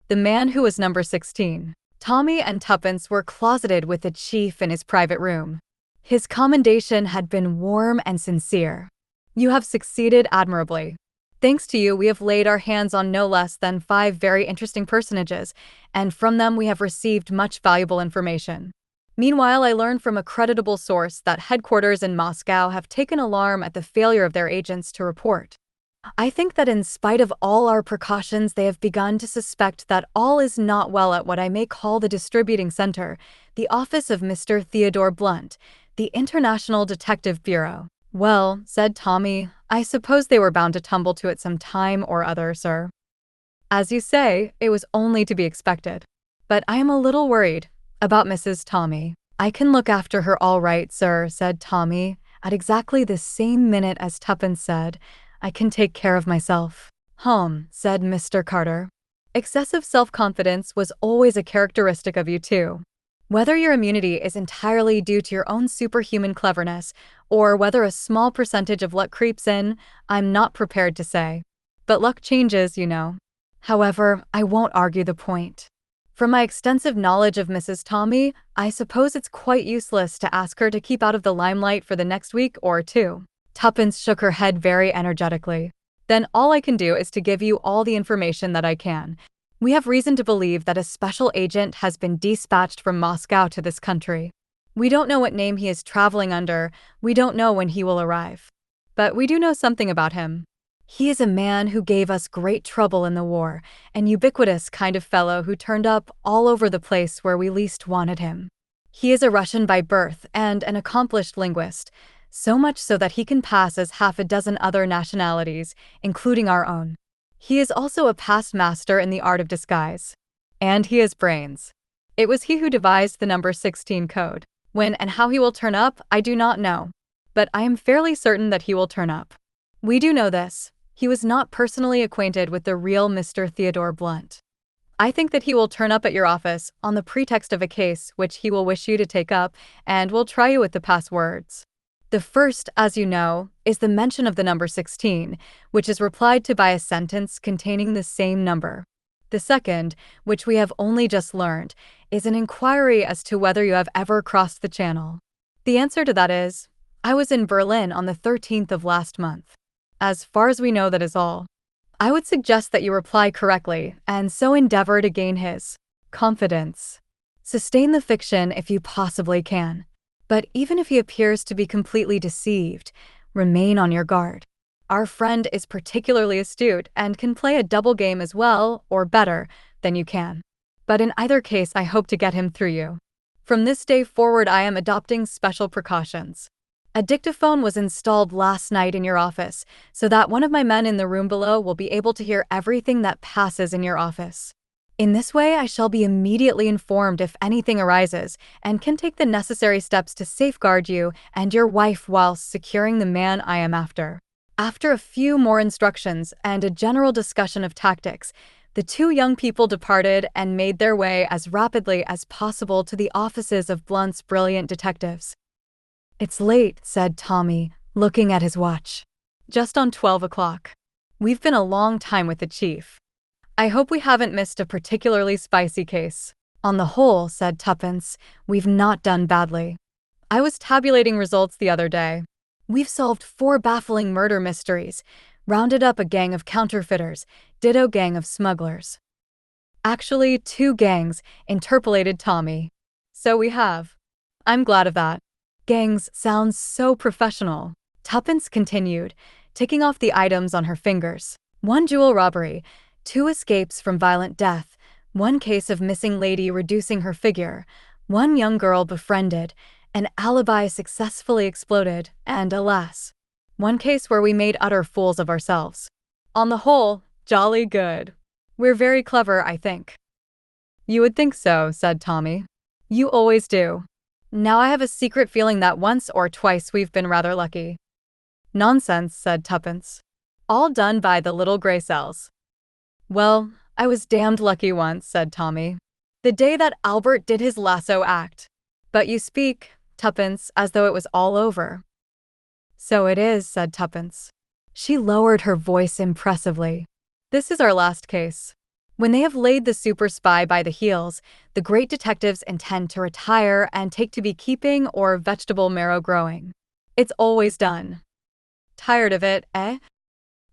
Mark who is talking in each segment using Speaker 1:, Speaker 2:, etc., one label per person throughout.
Speaker 1: The man who was number 16. Tommy and Tuppence were closeted with the chief in his private room. His commendation had been warm and sincere. "You have succeeded admirably. Thanks to you, we have laid our hands on no less than 5 very interesting personages, and from them we have received much valuable information. Meanwhile, I learned from a creditable source that headquarters in Moscow have taken alarm at the failure of their agents to report. I think that in spite of all our precautions, they have begun to suspect that all is not well at what I may call the distributing center, the office of Mr. Theodore Blunt, the International Detective Bureau." "Well," said Tommy, "I suppose they were bound to tumble to it some time or other, sir. As you say, it was only to be expected. But I am a little worried about Mrs. Tommy." "I can look after her all right, sir," said Tommy, at exactly the same minute as Tuppence said, "I can take care of myself." Said Mr. Carter. "Excessive self-confidence was always a characteristic of you too. Whether your immunity is entirely due to your own superhuman cleverness, or whether a small percentage of luck creeps in, I'm not prepared to say. But luck changes, you know. However, I won't argue the point. From my extensive knowledge of Mrs. Tommy, I suppose it's quite useless to ask her to keep out of the limelight for the next week or two." Tuppence shook her head very energetically. "Then all I can do is to give you all the information that I can. We have reason to believe that a special agent has been dispatched from Moscow to this country. We don't know what name he is traveling under, we don't know when he will arrive. But we do know something about him. He is a man who gave us great trouble in the war, an ubiquitous kind of fellow who turned up all over the place where we least wanted him. He is a Russian by birth and an accomplished linguist, so much so that he can pass as half a dozen other nationalities, including our own. He is also a past master in the art of disguise. And he has brains. It was he who devised the number 16 code. When and how he will turn up, I do not know. But I am fairly certain that he will turn up. We do know this. He was not personally acquainted with the real Mr. Theodore Blunt. I think that he will turn up at your office on the pretext of a case which he will wish you to take up, and will try you with the passwords. The first, as you know, is the mention of the number 16, which is replied to by a sentence containing the same number. The second, which we have only just learned, is an inquiry as to whether you have ever crossed the Channel. The answer to that is, "I was in Berlin on the 13th of last month." As far as we know, that is all. I would suggest that you reply correctly, and so endeavor to gain his confidence. Sustain the fiction if you possibly can. But even if he appears to be completely deceived, remain on your guard. Our friend is particularly astute and can play a double game as well, or better, than you can. But in either case, I hope to get him through you. From this day forward, I am adopting special precautions. A dictaphone was installed last night in your office, so that one of my men in the room below will be able to hear everything that passes in your office. In this way, I shall be immediately informed if anything arises, and can take the necessary steps to safeguard you and your wife whilst securing the man I am after." After a few more instructions and a general discussion of tactics, the two young people departed and made their way as rapidly as possible to the offices of Blunt's brilliant detectives. "It's late," said Tommy, looking at his watch. "Just on 12 o'clock. We've been a long time with the chief. I hope we haven't missed a particularly spicy case." "On the whole," said Tuppence, "we've not done badly. I was tabulating results the other day. We've solved 4 baffling murder mysteries, rounded up a gang of counterfeiters, ditto gang of smugglers." "Actually, 2 gangs," interpolated Tommy. "So we have. I'm glad of that. Gangs sounds so professional." Tuppence continued, ticking off the items on her fingers. 1 jewel robbery, 2 escapes from violent death, 1 case of missing lady reducing her figure, 1 young girl befriended, an alibi successfully exploded, and, alas, 1 case where we made utter fools of ourselves. On the whole, jolly good. We're very clever, I think." "You would think so," said Tommy. "You always do. Now I have a secret feeling that once or twice we've been rather lucky." "Nonsense," said Tuppence. "All done by the little grey cells." "Well, I was damned lucky once," said Tommy. "The day that Albert did his lasso act. But you speak, Tuppence, as though it was all over." "So it is," said Tuppence. She lowered her voice impressively. "This is our last case. When they have laid the super spy by the heels, the great detectives intend to retire and take to beekeeping or vegetable marrow growing. It's always done. Tired of it, eh?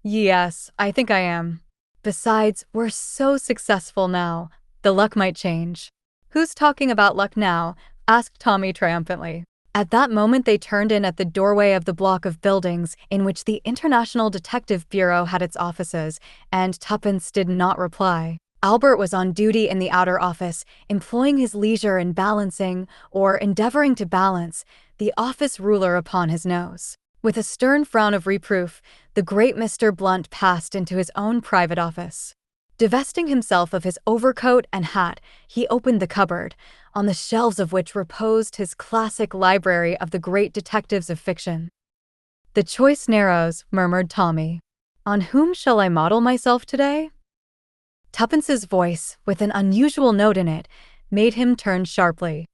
Speaker 1: Yes, I think I am. Besides, we're so successful now. The luck might change. Who's talking about luck now? Asked Tommy triumphantly. At that moment they turned in at the doorway of the block of buildings in which the International Detective Bureau had its offices, and Tuppence did not reply. Albert was on duty in the outer office, employing his leisure in balancing, or endeavoring to balance, the office ruler upon his nose. With a stern frown of reproof, the great Mr. Blunt passed into his own private office. Divesting himself of his overcoat and hat, he opened the cupboard, on the shelves of which reposed his classic library of the great detectives of fiction. "The choice narrows," murmured Tommy. "On whom shall I model myself today?" Tuppence's voice, with an unusual note in it, made him turn sharply.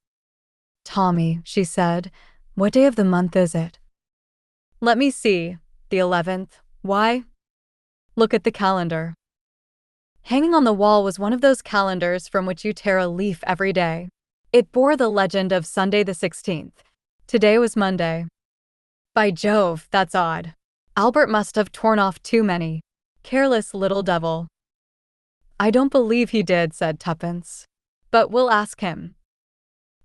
Speaker 1: "Tommy," she said, "what day of the month is it?" "Let me see. The 11th. Why?" "Look at the calendar." Hanging on the wall was one of those calendars from which you tear a leaf every day. It bore the legend of Sunday the 16th. Today was Monday. "By Jove, that's odd. Albert must have torn off too many. Careless little devil." "I don't believe he did," said Tuppence. "But we'll ask him."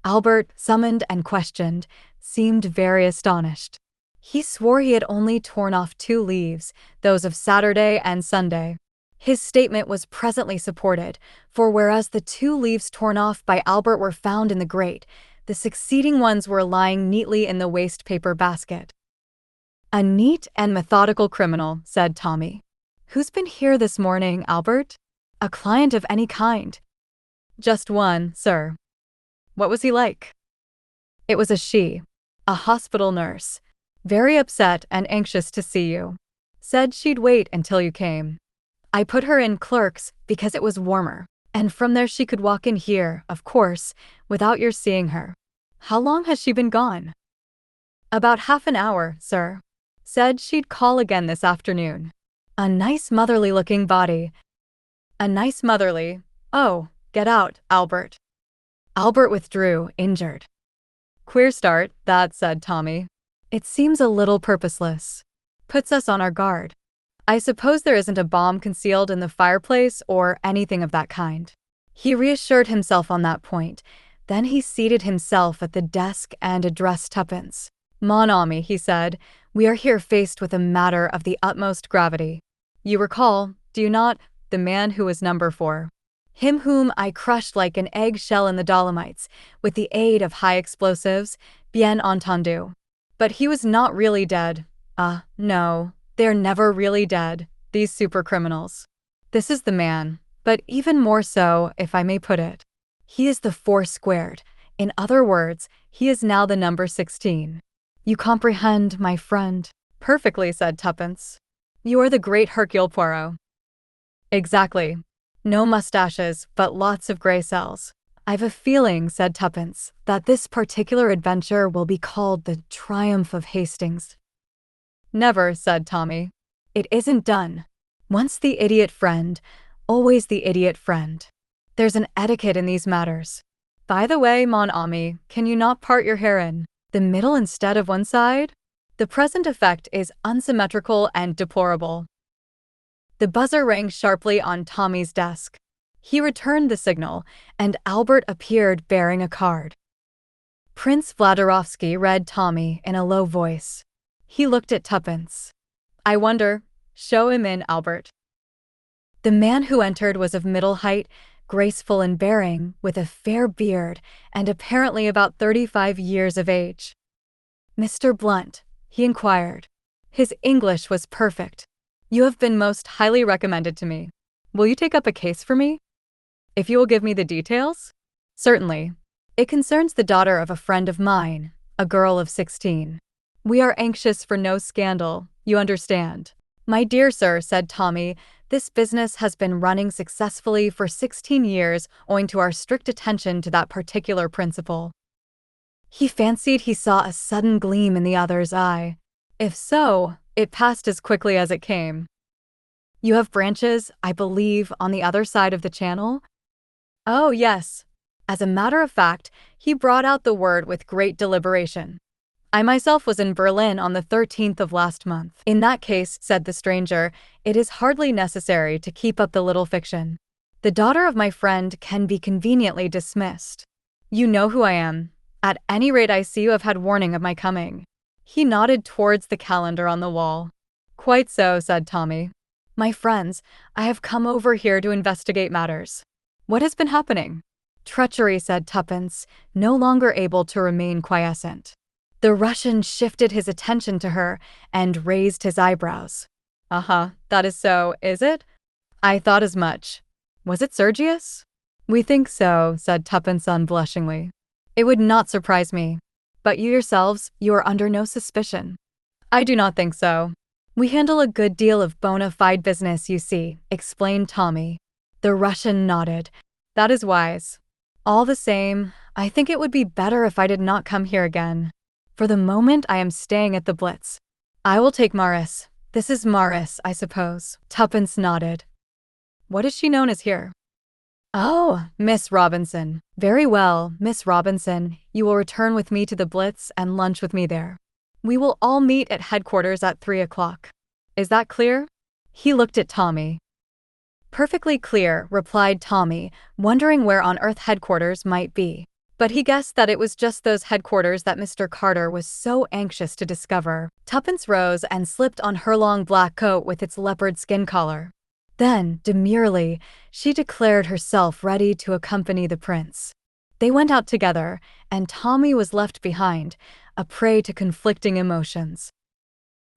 Speaker 1: Albert, summoned and questioned, seemed very astonished. He swore he had only torn off 2 leaves, those of Saturday and Sunday. His statement was presently supported, for whereas the 2 leaves torn off by Albert were found in the grate, the succeeding ones were lying neatly in the waste paper basket. "A neat and methodical criminal," said Tommy. "Who's been here this morning, Albert? A client of any kind?" "Just one, sir." "What was he like?" "It was a she, a hospital nurse. Very upset and anxious to see you. Said she'd wait until you came. I put her in clerks because it was warmer, and from there she could walk in here, of course, without your seeing her." "How long has she been gone?" "About half an hour, sir. Said she'd call again this afternoon. A nice motherly-looking body." "A nice motherly. Oh, get out, Albert." Albert withdrew, injured. "Queer start, that," said Tommy. "It seems a little purposeless. Puts us on our guard. I suppose there isn't a bomb concealed in the fireplace or anything of that kind." He reassured himself on that point. Then he seated himself at the desk and addressed Tuppence. "Mon ami," he said, "we are here faced with a matter of the utmost gravity. You recall, do you not, the man who was number 4? Him whom I crushed like an egg-shell in the Dolomites, with the aid of high explosives, bien entendu. But he was not really dead. No. They're never really dead, these supercriminals. This is the man, but even more so, if I may put it. He is the 4 squared. In other words, he is now the number 16. You comprehend, my friend?" "Perfectly," said Tuppence. "You are the great Hercule Poirot." "Exactly. No mustaches, but lots of gray cells." "I've a feeling," said Tuppence, "that this particular adventure will be called the Triumph of Hastings." "Never," said Tommy. "It isn't done. Once the idiot friend, always the idiot friend. There's an etiquette in these matters. By the way, mon ami, can you not part your hair in the middle instead of one side? The present effect is unsymmetrical and deplorable." The buzzer rang sharply on Tommy's desk. He returned the signal, and Albert appeared bearing a card. Prince Vladirovsky read Tommy in a low voice. He looked at Tuppence. "I wonder. Show him in, Albert." The man who entered was of middle height, graceful in bearing, with a fair beard, and apparently about 35 years of age. "Mr. Blunt?" he inquired. His English was perfect. "You have been most highly recommended to me. Will you take up a case for me?" "If you will give me the details?" "Certainly. It concerns the daughter of a friend of mine, a girl of 16. We are anxious for no scandal, you understand." "My dear sir," said Tommy, "this business has been running successfully for 16 years owing to our strict attention to that particular principle." He fancied he saw a sudden gleam in the other's eye. If so, it passed as quickly as it came. You have branches, I believe, on the other side of the channel? Oh, yes. As a matter of fact, he brought out the word with great deliberation. I myself was in Berlin on the 13th of last month. In that case, said the stranger, it is hardly necessary to keep up the little fiction. The daughter of my friend can be conveniently dismissed. You know who I am. At any rate, I see you have had warning of my coming. He nodded towards the calendar on the wall. Quite so, said Tommy. My friends, I have come over here to investigate matters. What has been happening? Treachery, said Tuppence, no longer able to remain quiescent. The Russian shifted his attention to her and raised his eyebrows. That is so, is it? I thought as much. Was it Sergius? We think so, said Tuppence unblushingly. It would not surprise me. But you yourselves, you are under no suspicion. I do not think so. We handle a good deal of bona fide business, you see, explained Tommy. The Russian nodded. That is wise. All the same, I think it would be better if I did not come here again. For the moment, I am staying at the Blitz. I will take Maris. This is Maris, I suppose. Tuppence nodded. What is she known as here? Oh, Miss Robinson. Very well, Miss Robinson. You will return with me to the Blitz and lunch with me there. We will all meet at headquarters at 3 o'clock. Is that clear? He looked at Tommy. Perfectly clear, replied Tommy, wondering where on earth headquarters might be. But he guessed that it was just those headquarters that Mr. Carter was so anxious to discover. Tuppence rose and slipped on her long black coat with its leopard skin collar. Then, demurely, she declared herself ready to accompany the prince. They went out together, and Tommy was left behind, a prey to conflicting emotions.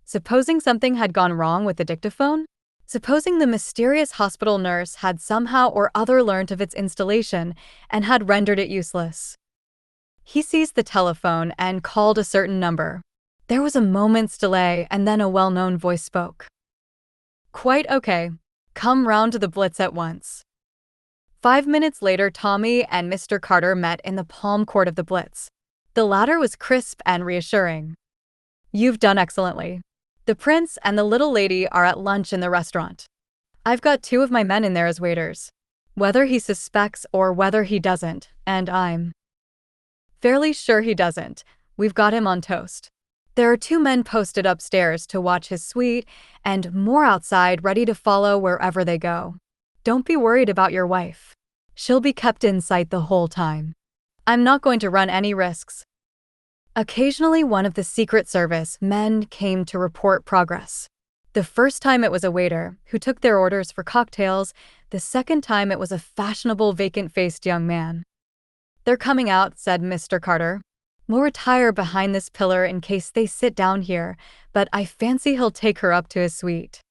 Speaker 1: Supposing something had gone wrong with the dictaphone? Supposing the mysterious hospital nurse had somehow or other learnt of its installation and had rendered it useless. He seized the telephone and called a certain number. There was a moment's delay, and then a well-known voice spoke. Quite okay. Come round to the Blitz at once. 5 minutes later, Tommy and Mr. Carter met in the palm court of the Blitz. The latter was crisp and reassuring. You've done excellently. The prince and the little lady are at lunch in the restaurant. I've got 2 of my men in there as waiters. Whether he suspects or whether he doesn't, and I'm fairly sure he doesn't, we've got him on toast. There are 2 men posted upstairs to watch his suite, and more outside ready to follow wherever they go. Don't be worried about your wife. She'll be kept in sight the whole time. I'm not going to run any risks. Occasionally, one of the Secret Service men came to report progress. The first time it was a waiter, who took their orders for cocktails. The second time it was a fashionable, vacant-faced young man. They're coming out, said Mr. Carter. We'll retire behind this pillar in case they sit down here, but I fancy he'll take her up to his suite.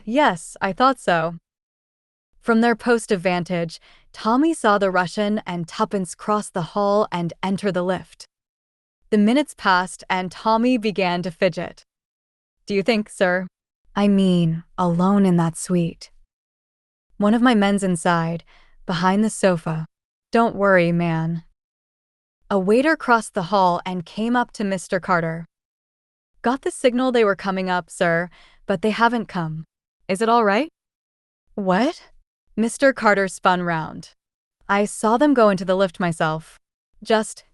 Speaker 1: Yes, I thought so. From their post of vantage, Tommy saw the Russian and Tuppence cross the hall and enter the lift. The minutes passed and Tommy began to fidget. Do you think, sir? I mean, alone in that suite. One of my men's inside, behind the sofa. Don't worry, man. A waiter crossed the hall and came up to Mr. Carter. Got the signal they were coming up, sir, but they haven't come. Is it all right? What? Mr. Carter spun round. I saw them go into the lift myself.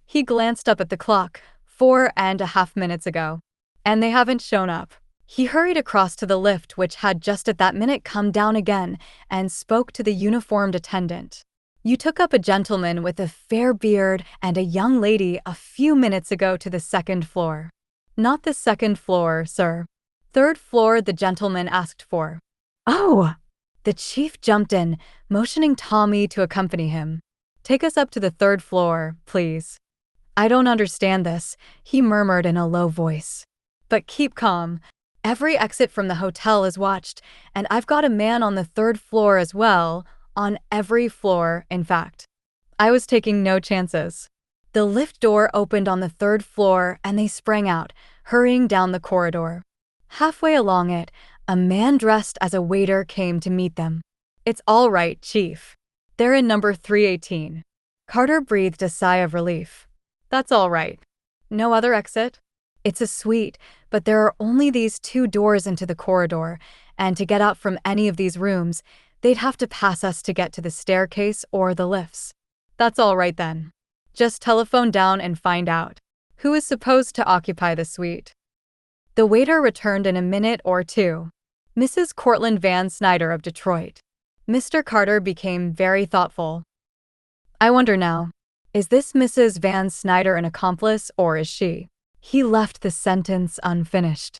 Speaker 1: He glanced up at the clock, 4.5 minutes ago. And they haven't shown up. He hurried across to the lift, which had just at that minute come down again, and spoke to the uniformed attendant. You took up a gentleman with a fair beard and a young lady a few minutes ago to the 2nd floor. Not the 2nd floor, sir. 3rd floor the gentleman asked for. Oh! The chief jumped in, motioning Tommy to accompany him. Take us up to the 3rd floor, please. I don't understand this, he murmured in a low voice. But keep calm. Every exit from the hotel is watched, and I've got a man on the 3rd floor as well, on every floor, in fact. I was taking no chances. The lift door opened on the 3rd floor and they sprang out, hurrying down the corridor. Halfway along it, a man dressed as a waiter came to meet them. It's all right, Chief. They're in number 318. Carter breathed a sigh of relief. That's all right. No other exit? It's a suite, but there are only these 2 doors into the corridor, and to get out from any of these rooms, they'd have to pass us to get to the staircase or the lifts. That's all right then. Just telephone down and find out who is supposed to occupy the suite. The waiter returned in a minute or two. Mrs. Cortland Van Snyder of Detroit. Mr. Carter became very thoughtful. I wonder now, is this Mrs. Van Snyder an accomplice or is she? He left the sentence unfinished.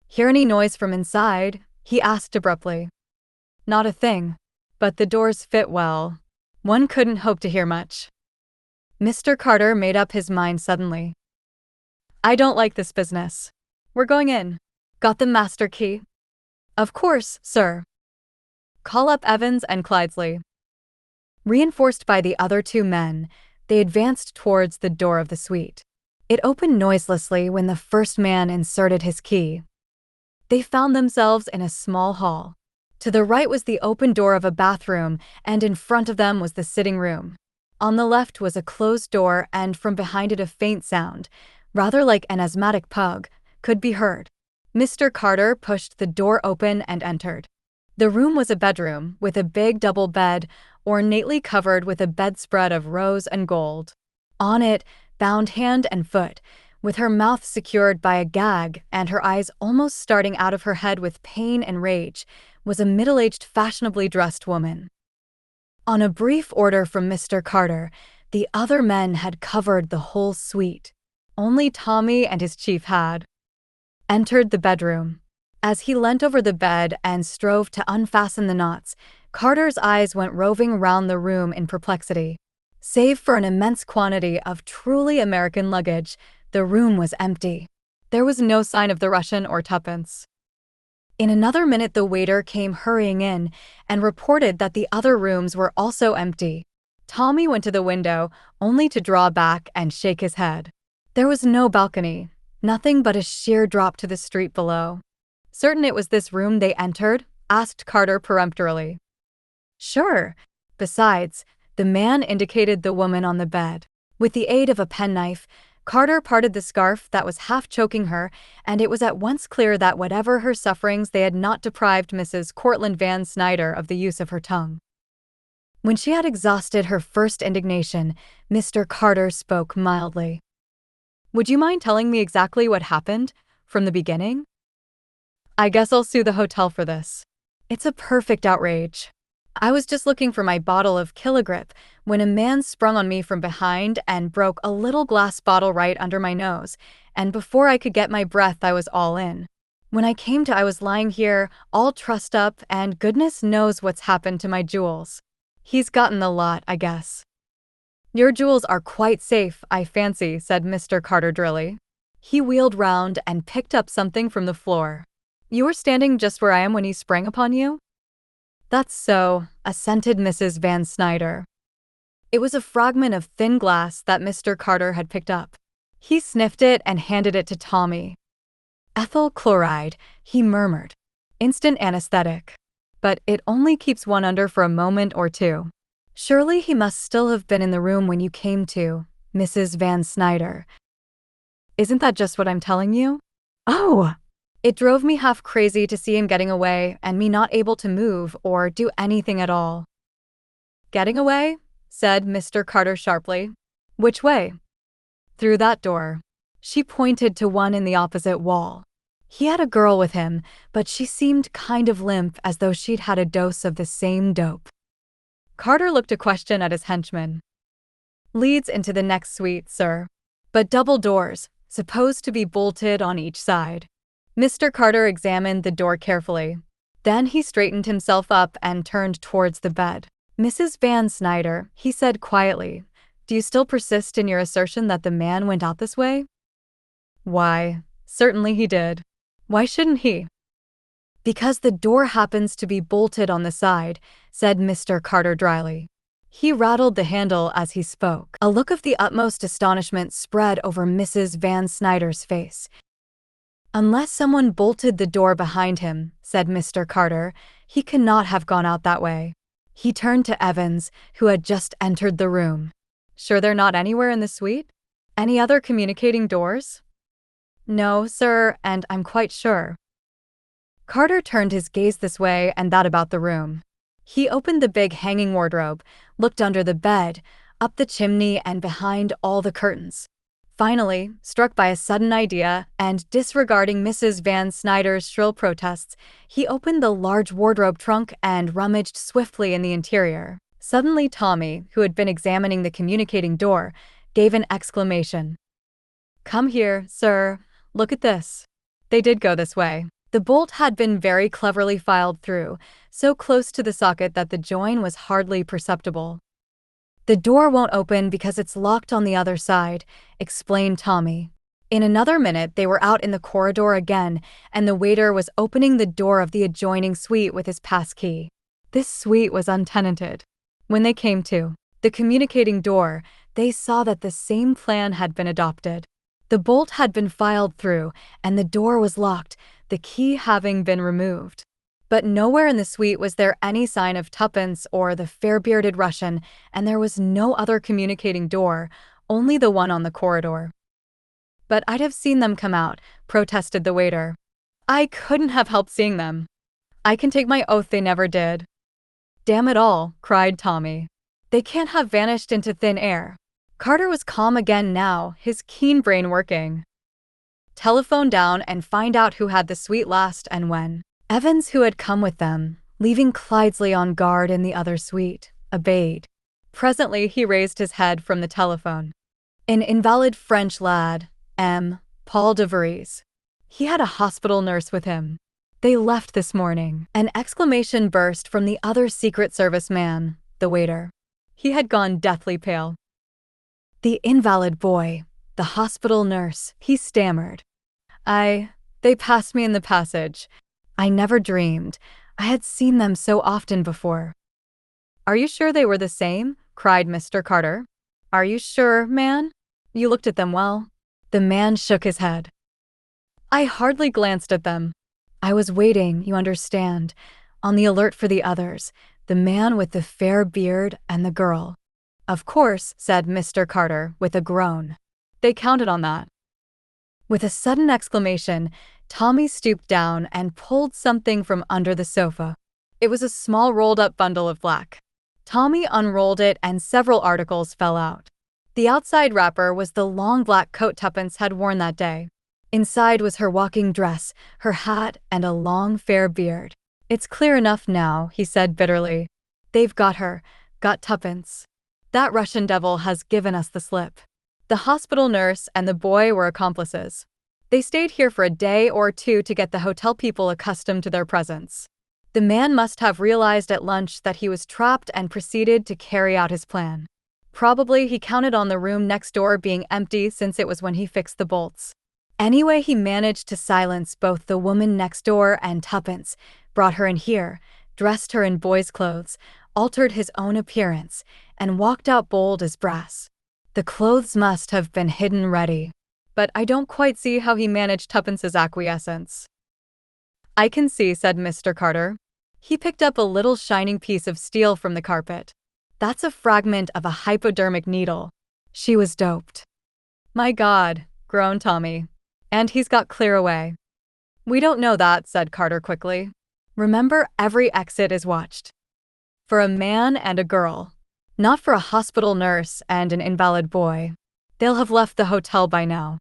Speaker 1: Hear any noise from inside? He asked abruptly. Not a thing, but the doors fit well. One couldn't hope to hear much. Mr. Carter made up his mind suddenly. I don't like this business. We're going in. Got the master key? Of course, sir. Call up Evans and Clydesley. Reinforced by the other two men, they advanced towards the door of the suite. It opened noiselessly when the first man inserted his key. They found themselves in a small hall. To the right was the open door of a bathroom, and in front of them was the sitting room. On the left was a closed door, and from behind it a faint sound, rather like an asthmatic pug, could be heard. Mr. Carter pushed the door open and entered. The room was a bedroom, with a big double bed, ornately covered with a bedspread of rose and gold. On it, bound hand and foot, with her mouth secured by a gag and her eyes almost starting out of her head with pain and rage, was a middle-aged, fashionably dressed woman. On a brief order from Mr. Carter, the other men had covered the whole suite. Only Tommy and his chief had entered the bedroom. As he leant over the bed and strove to unfasten the knots, Carter's eyes went roving round the room in perplexity. Save for an immense quantity of truly American luggage, the room was empty. There was no sign of the Russian or Tuppence. In another minute the waiter came hurrying in and reported that the other rooms were also empty. Tommy went to the window, only to draw back and shake his head. There was no balcony, nothing but a sheer drop to the street below. Certain it was this room they entered? Asked Carter peremptorily. Sure. Besides, the man indicated the woman on the bed. With the aid of a penknife, Carter parted the scarf that was half choking her, and it was at once clear that whatever her sufferings, they had not deprived Mrs. Cortland Van Snyder of the use of her tongue. When she had exhausted her first indignation, Mr. Carter spoke mildly. Would you mind telling me exactly what happened, from the beginning? I guess I'll sue the hotel for this. It's a perfect outrage. I was just looking for my bottle of Killagrip when a man sprung on me from behind and broke a little glass bottle right under my nose, and before I could get my breath I was all in. When I came to I was lying here, all trussed up, and goodness knows what's happened to my jewels. He's gotten the lot, I guess. Your jewels are quite safe, I fancy, said Mr. Carter drily. He wheeled round and picked up something from the floor. You were standing just where I am when he sprang upon you? That's so, assented Mrs. Van Snyder. It was a fragment of thin glass that Mr. Carter had picked up. He sniffed it and handed it to Tommy. Ethyl chloride, he murmured. Instant anesthetic. But it only keeps one under for a moment or two. Surely he must still have been in the room when you came to, Mrs. Van Snyder. Isn't that just what I'm telling you? Oh! It drove me half crazy to see him getting away and me not able to move or do anything at all. Getting away? Said Mr. Carter sharply. Which way? Through that door. She pointed to one in the opposite wall. He had a girl with him, but she seemed kind of limp as though she'd had a dose of the same dope. Carter looked a question at his henchman. Leads into the next suite, sir. But double doors, supposed to be bolted on each side. Mr. Carter examined the door carefully. Then he straightened himself up and turned towards the bed. Mrs. Van Snyder, he said quietly, do you still persist in your assertion that the man went out this way? Why, certainly he did. Why shouldn't he? Because the door happens to be bolted on the side, said Mr. Carter dryly. He rattled the handle as he spoke. A look of the utmost astonishment spread over Mrs. Van Snyder's face. Unless someone bolted the door behind him, said Mr. Carter, he cannot have gone out that way. He turned to Evans, who had just entered the room. Sure they're not anywhere in the suite? Any other communicating doors? No, sir, and I'm quite sure. Carter turned his gaze this way and that about the room. He opened the big hanging wardrobe, looked under the bed, up the chimney and behind all the curtains. Finally, struck by a sudden idea and disregarding Mrs. Van Snyder's shrill protests, he opened the large wardrobe trunk and rummaged swiftly in the interior. Suddenly Tommy, who had been examining the communicating door, gave an exclamation. "Come here, sir. Look at this." They did go this way. The bolt had been very cleverly filed through, so close to the socket that the join was hardly perceptible. "The door won't open because it's locked on the other side," explained Tommy. In another minute they were out in the corridor again, and the waiter was opening the door of the adjoining suite with his passkey. This suite was untenanted. When they came to the communicating door, they saw that the same plan had been adopted. The bolt had been filed through, and the door was locked, the key having been removed. But nowhere in the suite was there any sign of Tuppence or the fair-bearded Russian, and there was no other communicating door, only the one on the corridor. "But I'd have seen them come out," protested the waiter. "I couldn't have helped seeing them. I can take my oath they never did." "Damn it all," cried Tommy. "They can't have vanished into thin air." Carter was calm again now, his keen brain working. "Telephone down and find out who had the suite last and when." Evans, who had come with them, leaving Clydesley on guard in the other suite, obeyed. Presently he raised his head from the telephone. An invalid French lad, M. Paul de Vries. He had a hospital nurse with him. "They left this morning." An exclamation burst from the other Secret Service man, the waiter. He had gone deathly pale. "The invalid boy, the hospital nurse," he stammered. They passed me in the passage. I never dreamed. I had seen them so often before." "Are you sure they were the same?" cried Mr. Carter. "Are you sure, man? You looked at them well." The man shook his head. "I hardly glanced at them. I was waiting, you understand, on the alert for the others, the man with the fair beard and the girl." "Of course," said Mr. Carter with a groan. "They counted on that." With a sudden exclamation, Tommy stooped down and pulled something from under the sofa. It was a small rolled-up bundle of black. Tommy unrolled it and several articles fell out. The outside wrapper was the long black coat Tuppence had worn that day. Inside was her walking dress, her hat, and a long fair beard. "It's clear enough now," he said bitterly. "They've got her, got Tuppence. That Russian devil has given us the slip." The hospital nurse and the boy were accomplices. They stayed here for a day or two to get the hotel people accustomed to their presence. The man must have realized at lunch that he was trapped and proceeded to carry out his plan. Probably he counted on the room next door being empty since it was when he fixed the bolts. Anyway, he managed to silence both the woman next door and Tuppence, brought her in here, dressed her in boy's clothes, altered his own appearance, and walked out bold as brass. The clothes must have been hidden ready. But I don't quite see how he managed Tuppence's acquiescence. "I can see," said Mr. Carter. He picked up a little shining piece of steel from the carpet. "That's a fragment of a hypodermic needle. She was doped." "My God," groaned Tommy. "And he's got clear away." "We don't know that," said Carter quickly. "Remember, every exit is watched. For a man and a girl. Not for a hospital nurse and an invalid boy. They'll have left the hotel by now."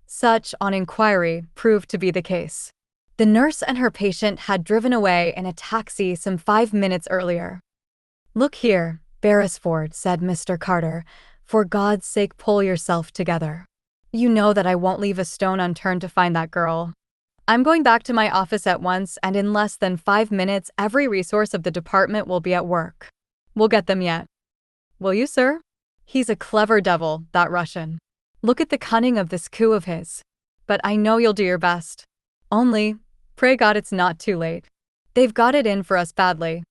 Speaker 1: Such, on inquiry, proved to be the case. The nurse and her patient had driven away in a taxi some 5 minutes earlier. "Look here, Beresford," said Mr. Carter, "for God's sake pull yourself together. You know that I won't leave a stone unturned to find that girl. I'm going back to my office at once, and in less than 5 minutes every resource of the department will be at work. We'll get them yet. Will you, sir? He's a clever devil, that Russian. Look at the cunning of this coup of his. But I know you'll do your best. Only, pray God it's not too late. They've got it in for us badly."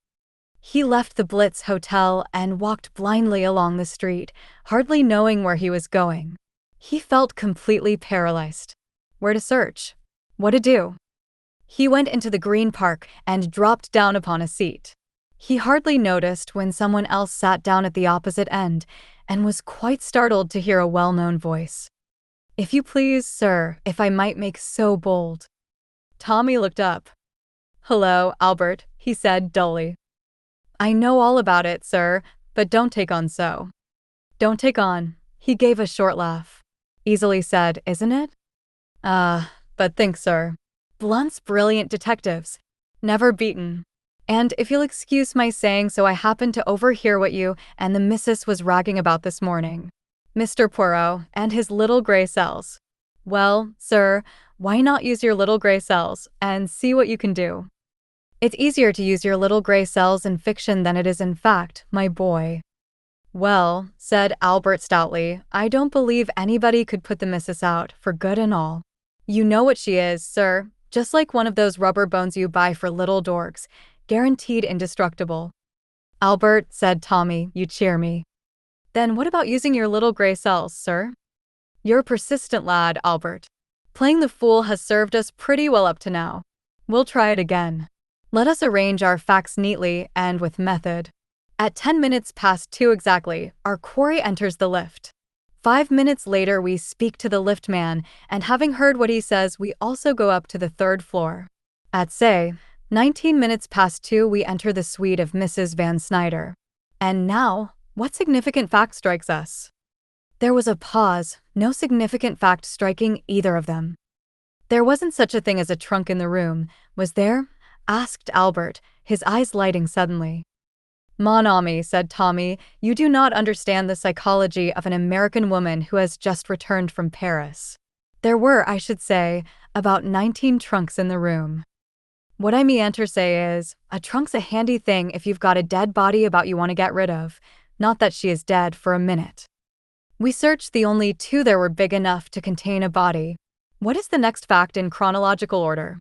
Speaker 1: He left the Blitz Hotel and walked blindly along the street, hardly knowing where he was going. He felt completely paralyzed. Where to search? What to do? He went into the Green Park and dropped down upon a seat. He hardly noticed when someone else sat down at the opposite end, and was quite startled to hear a well-known voice. "If you please, sir, if I might make so bold." Tommy looked up. Hello, Albert, he said dully. I know all about it, sir, but don't take on so. Don't take on. He gave a short laugh. Easily said, isn't it? But think, sir. Blunt's brilliant detectives. Never beaten. And if you'll excuse my saying so, I happened to overhear what you and the missus was ragging about this morning. Mr. Poirot and his little gray cells. Well, sir, why not use your little gray cells and see what you can do? It's easier to use your little gray cells in fiction than it is in fact, my boy. Well, said Albert stoutly, I don't believe anybody could put the missus out, for good and all. You know what she is, sir, just like one of those rubber bones you buy for little dorks, guaranteed indestructible. Albert, said Tommy, you cheer me. Then what about using your little gray cells, sir? You're a persistent lad, Albert. Playing the fool has served us pretty well up to now. We'll try it again. Let us arrange our facts neatly and with method. At 10 minutes past 2 exactly, our quarry enters the lift. 5 minutes later, we speak to the lift man, and having heard what he says, we also go up to the 3rd floor. At, say, 19 minutes past 2, we enter the suite of Mrs. Van Snyder. And now, what significant fact strikes us? There was a pause, no significant fact striking either of them. There wasn't such a thing as a trunk in the room, was there? Asked Albert, his eyes lighting suddenly. Mon ami, said Tommy, you do not understand the psychology of an American woman who has just returned from Paris. There were, I should say, about 19 trunks in the room. What I meanter say is, a trunk's a handy thing if you've got a dead body about you want to get rid of, not that she is dead for a minute. We searched the only 2 there were big enough to contain a body. What is the next fact in chronological order?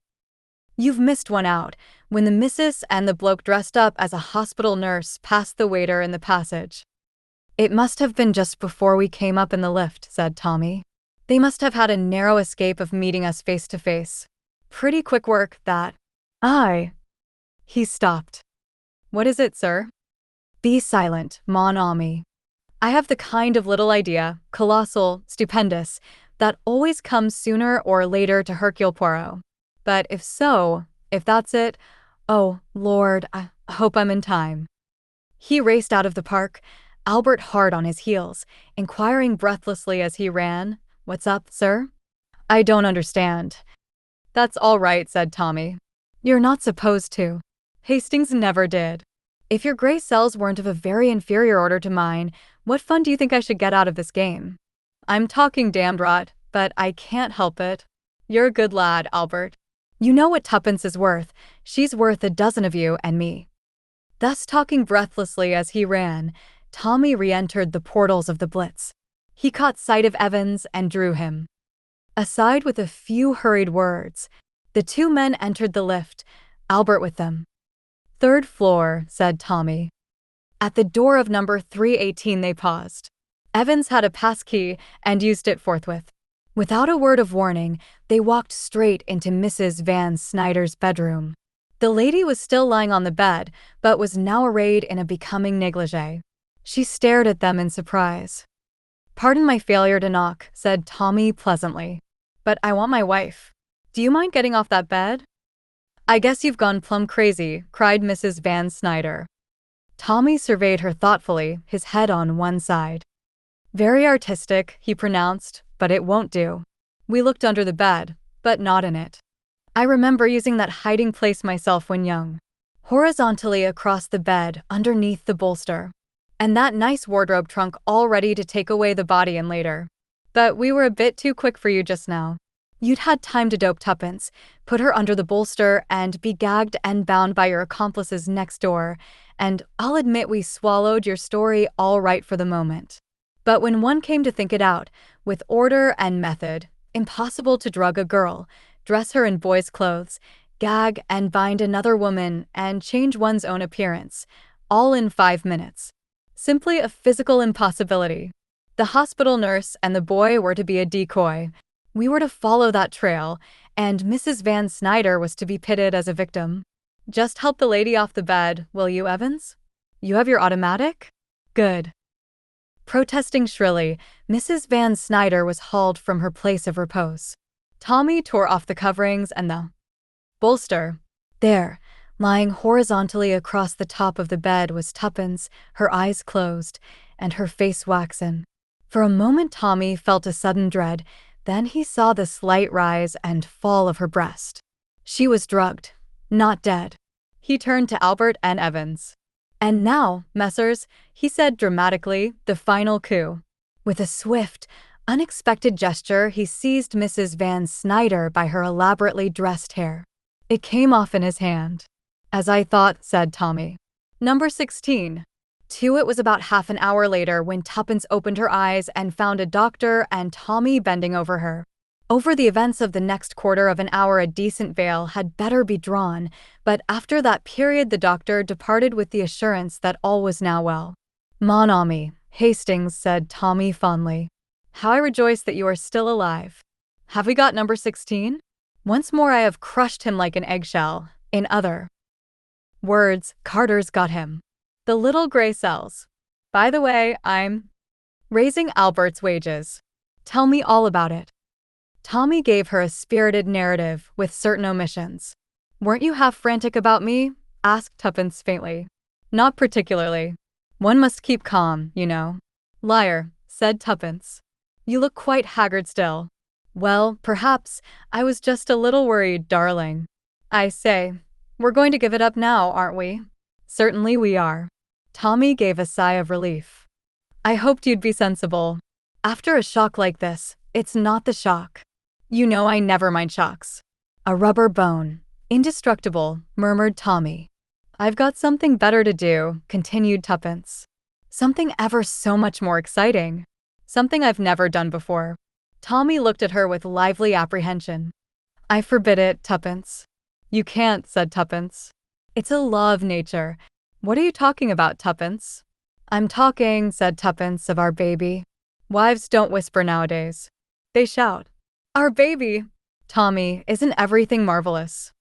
Speaker 1: You've missed one out, when the missus and the bloke dressed up as a hospital nurse passed the waiter in the passage. It must have been just before we came up in the lift, said Tommy. They must have had a narrow escape of meeting us face to face. Pretty quick work, that. Aye. He stopped. What is it, sir? Be silent, mon ami. I have the kind of little idea, colossal, stupendous, that always comes sooner or later to Hercule Poirot. But if that's it, oh, Lord, I hope I'm in time. He raced out of the park, Albert hard on his heels, inquiring breathlessly as he ran, What's up, sir? I don't understand. That's all right, said Tommy. You're not supposed to. Hastings never did. If your gray cells weren't of a very inferior order to mine, what fun do you think I should get out of this game? I'm talking damned rot, but I can't help it. You're a good lad, Albert. You know what Tuppence is worth. She's worth a dozen of you and me. Thus talking breathlessly as he ran, Tommy re-entered the portals of the Blitz. He caught sight of Evans and drew him aside with a few hurried words. The 2 men entered the lift, Albert with them. 3rd floor, said Tommy. At the door of number 318 they paused. Evans had a pass key and used it forthwith. Without a word of warning, they walked straight into Mrs. Van Snyder's bedroom. The lady was still lying on the bed, but was now arrayed in a becoming negligee. She stared at them in surprise. Pardon my failure to knock, said Tommy pleasantly. But I want my wife. Do you mind getting off that bed? I guess you've gone plumb crazy, cried Mrs. Van Snyder. Tommy surveyed her thoughtfully, his head on one side. Very artistic, he pronounced, but it won't do. We looked under the bed, but not in it. I remember using that hiding place myself when young. Horizontally across the bed, underneath the bolster. And that nice wardrobe trunk all ready to take away the body in later. But we were a bit too quick for you just now. You'd had time to dope Tuppence, put her under the bolster, and be gagged and bound by your accomplices next door, and I'll admit we swallowed your story all right for the moment. But when one came to think it out, with order and method, impossible to drug a girl, dress her in boys' clothes, gag and bind another woman, and change one's own appearance, all in 5 minutes. Simply a physical impossibility. The hospital nurse and the boy were to be a decoy. We were to follow that trail, and Mrs. Van Snyder was to be pitted as a victim. Just help the lady off the bed, will you, Evans? You have your automatic? Good. Protesting shrilly, Mrs. Van Snyder was hauled from her place of repose. Tommy tore off the coverings and the bolster. There, lying horizontally across the top of the bed was Tuppence, her eyes closed, and her face waxen. For a moment Tommy felt a sudden dread, then he saw the slight rise and fall of her breast. She was drugged, not dead. He turned to Albert and Evans. "And now, Messrs," he said dramatically, "the final coup." With a swift, unexpected gesture, he seized Mrs. Van Snyder by her elaborately dressed hair. It came off in his hand. "As I thought," said Tommy. Number 16. It was about half an hour later when Tuppence opened her eyes and found a doctor and Tommy bending over her. Over the events of the next quarter of an hour a decent veil had better be drawn, but after that period the doctor departed with the assurance that all was now well. "Mon ami, Hastings," said Tommy fondly. "How I rejoice that you are still alive. Have we got number 16? Once more I have crushed him like an eggshell. In other words, Carter's got him. The little gray cells. By the way, I'm raising Albert's wages. Tell me all about it." Tommy gave her a spirited narrative with certain omissions. "Weren't you half frantic about me?" asked Tuppence faintly. "Not particularly. One must keep calm, you know." "Liar," said Tuppence. "You look quite haggard still." "Well, perhaps I was just a little worried, darling. I say, we're going to give it up now, aren't we?" "Certainly we are." Tommy gave a sigh of relief. "I hoped you'd be sensible. After a shock like this, it's not the shock. You know I never mind shocks." "A rubber bone. Indestructible," murmured Tommy. "I've got something better to do," continued Tuppence. "Something ever so much more exciting. Something I've never done before." Tommy looked at her with lively apprehension. "I forbid it, Tuppence." "You can't," said Tuppence. "It's a law of nature." "What are you talking about, Tuppence?" "I'm talking," said Tuppence, "of our baby." Wives don't whisper nowadays. They shout. "Our baby!" "Tommy, isn't everything marvelous?"